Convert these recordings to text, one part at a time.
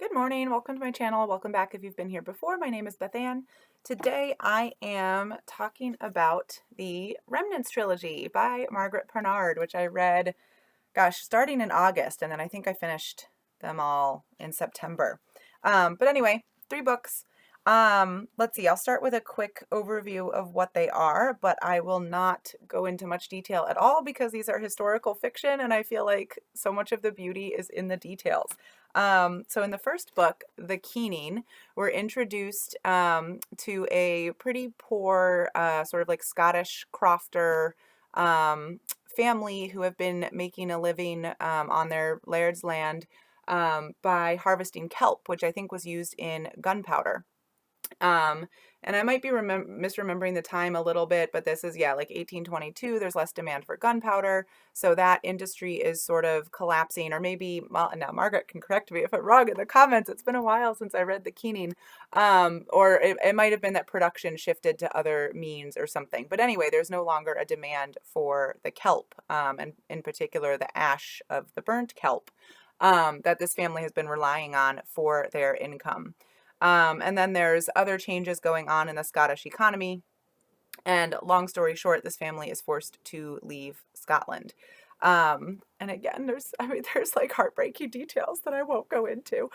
Good morning. Welcome to my channel. Welcome back if you've been here before. My name is Beth Ann. Today I am talking about the Remnants Trilogy by Margaret Pinard, which I read, starting in August, and then I think I finished them all in September. But anyway, 3 books. Let's see, I'll start with a quick overview of what they are, but I will not go into much detail at all because these are historical fiction and I feel like so much of the beauty is in the details. So in the first book, The Keening, we're introduced to a pretty poor, sort of like Scottish crofter family who have been making a living on their laird's land by harvesting kelp, which I think was used in gunpowder. Um, and I might be misremembering the time a little bit, but this is, like 1822. There's less demand for gunpowder. So that industry is sort of collapsing, or maybe, well, now Margaret can correct me if I'm wrong in the comments. It's been a while since I read The Keening. Or it might have been that production shifted to other means or something. But anyway, there's no longer a demand for the kelp, and in particular, the ash of the burnt kelp, that this family has been relying on for their income. And then there's other changes going on in the Scottish economy. And long story short, this family is forced to leave Scotland. And again, there's like heartbreaking details that I won't go into.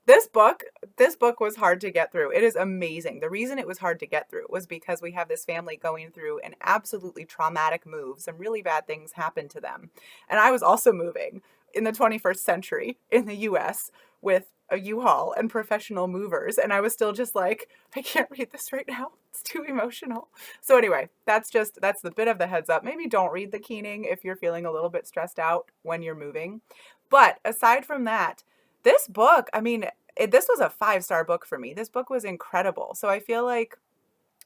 This book was hard to get through. It is amazing. The reason it was hard to get through was because we have this family going through an absolutely traumatic move. Some really bad things happened to them. And I was also moving in the 21st century in the US with a U-Haul and professional movers. And I was still just like, I can't read this right now. It's too emotional. So anyway, that's the bit of the heads up. Maybe don't read The Keening if you're feeling a little bit stressed out when you're moving. But aside from that, this book, this was a 5-star book for me. This book was incredible. So I feel like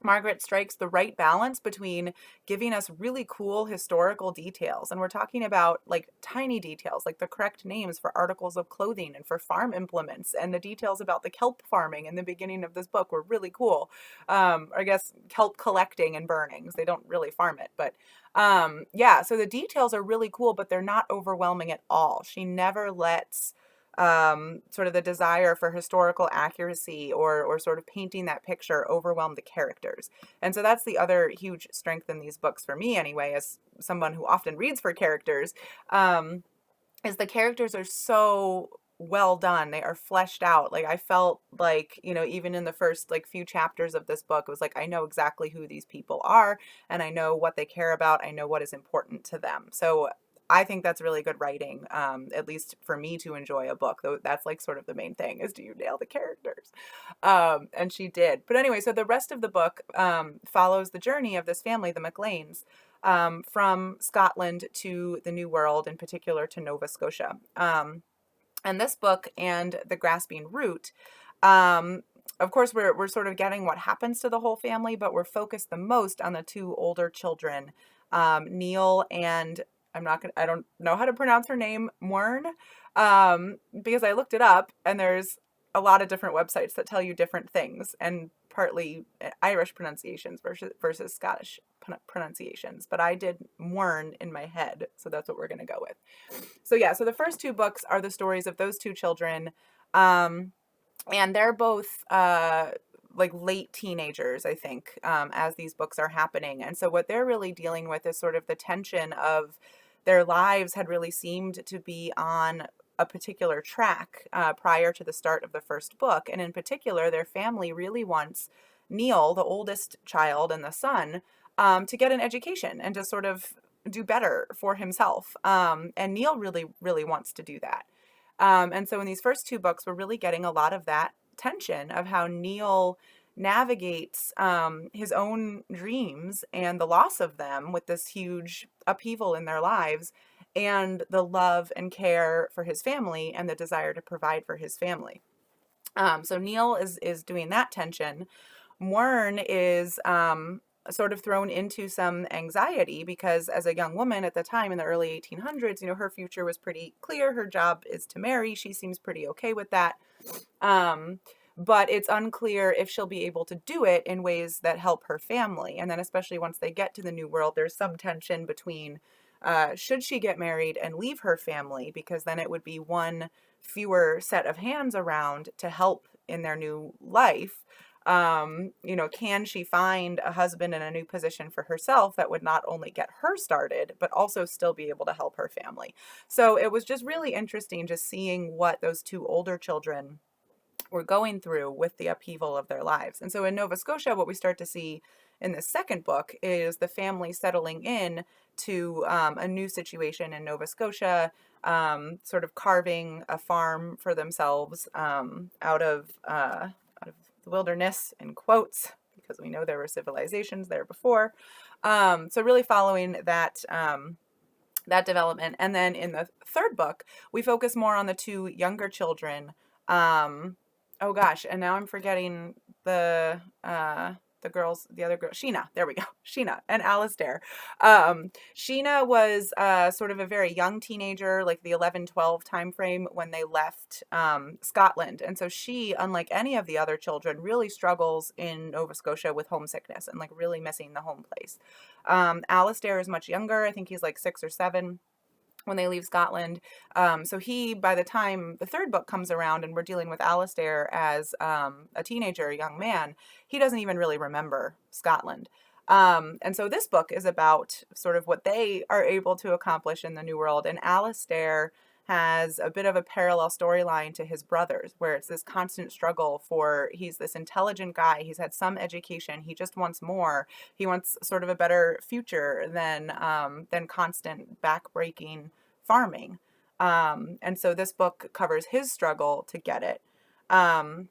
Margaret strikes the right balance between giving us really cool historical details. And we're talking about like tiny details, like the correct names for articles of clothing and for farm implements. And the details about the kelp farming in the beginning of this book were really cool. I guess kelp collecting and burning, because they don't really farm it. But so the details are really cool, but they're not overwhelming at all. She never lets sort of the desire for historical accuracy or sort of painting that picture overwhelm the characters. And so that's the other huge strength in these books for me anyway, as someone who often reads for characters, is the characters are so well done. They are fleshed out. Like I felt like, even in the first like few chapters of this book, it was like, I know exactly who these people are and I know what they care about. I know what is important to them. So I think that's really good writing, at least for me to enjoy a book. Though that's like sort of the main thing is, do you nail the characters? And she did. But anyway, so the rest of the book follows the journey of this family, the MacLeans, from Scotland to the New World, in particular to Nova Scotia. And this book and The Grasping Root, of course, we're sort of getting what happens to the whole family, but we're focused the most on the 2 older children, Neil and I don't know how to pronounce her name, Muirn, because I looked it up and there's a lot of different websites that tell you different things, and partly Irish pronunciations versus Scottish pronunciations. But I did Muirn in my head, so that's what we're going to go with. So the first 2 books are the stories of those 2 children, and they're both like late teenagers, I think, as these books are happening. And so what they're really dealing with is sort of the tension of their lives had really seemed to be on a particular track prior to the start of the first book. And in particular, their family really wants Neil, the oldest child and the son, to get an education and to sort of do better for himself. And Neil really, really wants to do that. And so in these first 2 books, we're really getting a lot of that tension of how Neil navigates his own dreams and the loss of them with this huge upheaval in their lives, and the love and care for his family and the desire to provide for his family. So Neil is doing that tension. Muirn is sort of thrown into some anxiety because as a young woman at the time in the early 1800s, her future was pretty clear. Her job is to marry. She seems pretty okay with that. But it's unclear if she'll be able to do it in ways that help her family. And then especially once they get to the New World, there's some tension between should she get married and leave her family, because then it would be one fewer set of hands around to help in their new life, can she find a husband in a new position for herself that would not only get her started, but also still be able to help her family? So it was just really interesting just seeing what those two older children were going through with the upheaval of their lives. And so in Nova Scotia, what we start to see in the second book is the family settling in to a new situation in Nova Scotia, sort of carving a farm for themselves out of the wilderness, in quotes, because we know there were civilizations there before. So really following that development. And then in the third book, we focus more on the two younger children. Oh gosh, and now I'm forgetting the other girl, Sheena. There we go, Sheena and Alastair. Sheena was sort of a very young teenager, like the 11-12 time frame when they left Scotland, and so she, unlike any of the other children, really struggles in Nova Scotia with homesickness and like really missing the home place. Alastair is much younger. I think he's like 6 or 7 when they leave Scotland. So he, by the time the third book comes around and we're dealing with Alastair as a teenager, a young man, he doesn't even really remember Scotland. And so this book is about sort of what they are able to accomplish in the New World. And Alastair has a bit of a parallel storyline to his brothers, where it's this constant struggle for, he's this intelligent guy, he's had some education, he just wants more. He wants sort of a better future than constant backbreaking farming. And so this book covers his struggle to get it. And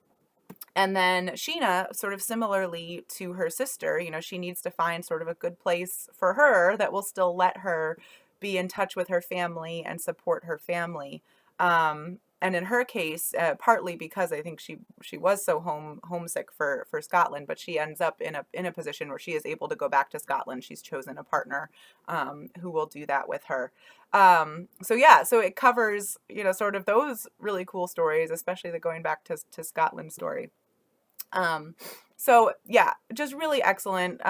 then Sheena, sort of similarly to her sister, she needs to find sort of a good place for her that will still let her be in touch with her family and support her family. And in her case, partly because I think she was so homesick for Scotland, but she ends up in a position where she is able to go back to Scotland. She's chosen a partner who will do that with her. So it covers sort of those really cool stories, especially the going back to Scotland story. So yeah, just really excellent.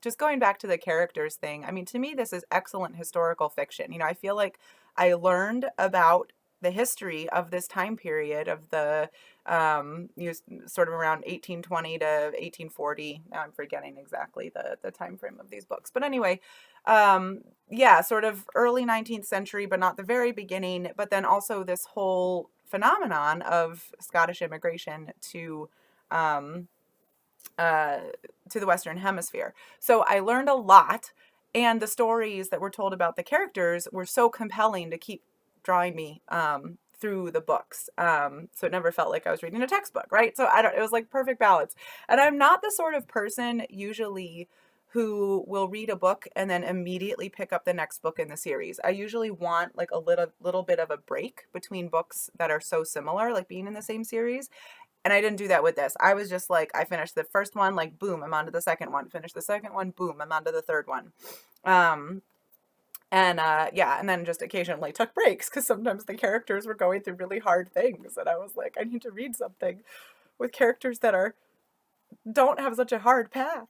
Just going back to the characters thing. I mean, to me, this is excellent historical fiction. I feel like I learned about the history of this time period of the, sort of around 1820 to 1840. Now I'm forgetting exactly the time frame of these books. But anyway, sort of early 19th century, but not the very beginning. But then also this whole phenomenon of Scottish immigration to the Western Hemisphere. So I learned a lot, and the stories that were told about the characters were so compelling to keep drawing me through the books. So it never felt like I was reading a textbook, right? So it was like perfect balance. And I'm not the sort of person usually who will read a book and then immediately pick up the next book in the series. I usually want like a little bit of a break between books that are so similar, like being in the same series. And I didn't do that with this. I was just like, I finished the first one, like, boom, I'm on to the second one. Finish the second one, boom, I'm on to the third one. And then just occasionally took breaks because sometimes the characters were going through really hard things. And I was like, I need to read something with characters that don't have such a hard path.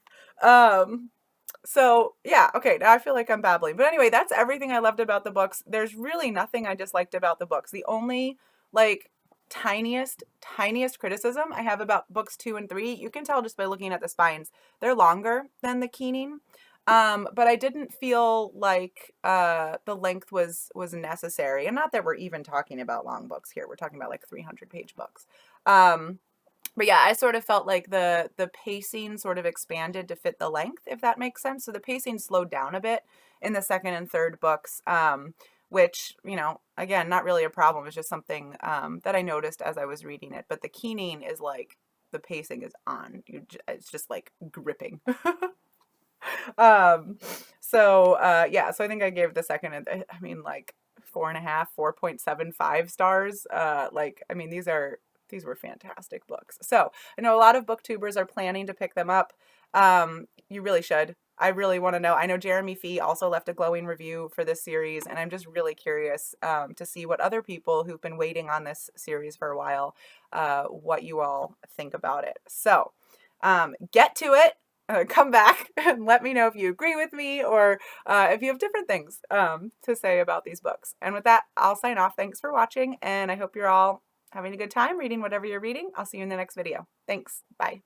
So yeah, okay, now I feel like I'm babbling. But anyway, that's everything I loved about the books. There's really nothing I disliked about the books. The only, like, tiniest criticism I have about books 2 and 3, you can tell just by looking at the spines, they're longer than the Keening. But I didn't feel like the length was necessary. And not that we're even talking about long books here. We're talking about like 300-page books. But yeah, I sort of felt like the pacing sort of expanded to fit the length, if that makes sense. So the pacing slowed down a bit in the second and third books, which, again, not really a problem. It's just something that I noticed as I was reading it. But the Keening is like, the pacing is on. It's just like gripping. So I think I gave the second, like 4.5, 4.75 stars. These were fantastic books. So I know a lot of booktubers are planning to pick them up. You really should. I really want to know. I know Jeremy Fee also left a glowing review for this series, and I'm just really curious to see what other people who've been waiting on this series for a while, what you all think about it. So get to it. come back and let me know if you agree with me or if you have different things to say about these books. And with that, I'll sign off. Thanks for watching, and I hope you're all having a good time reading whatever you're reading. I'll see you in the next video. Thanks. Bye.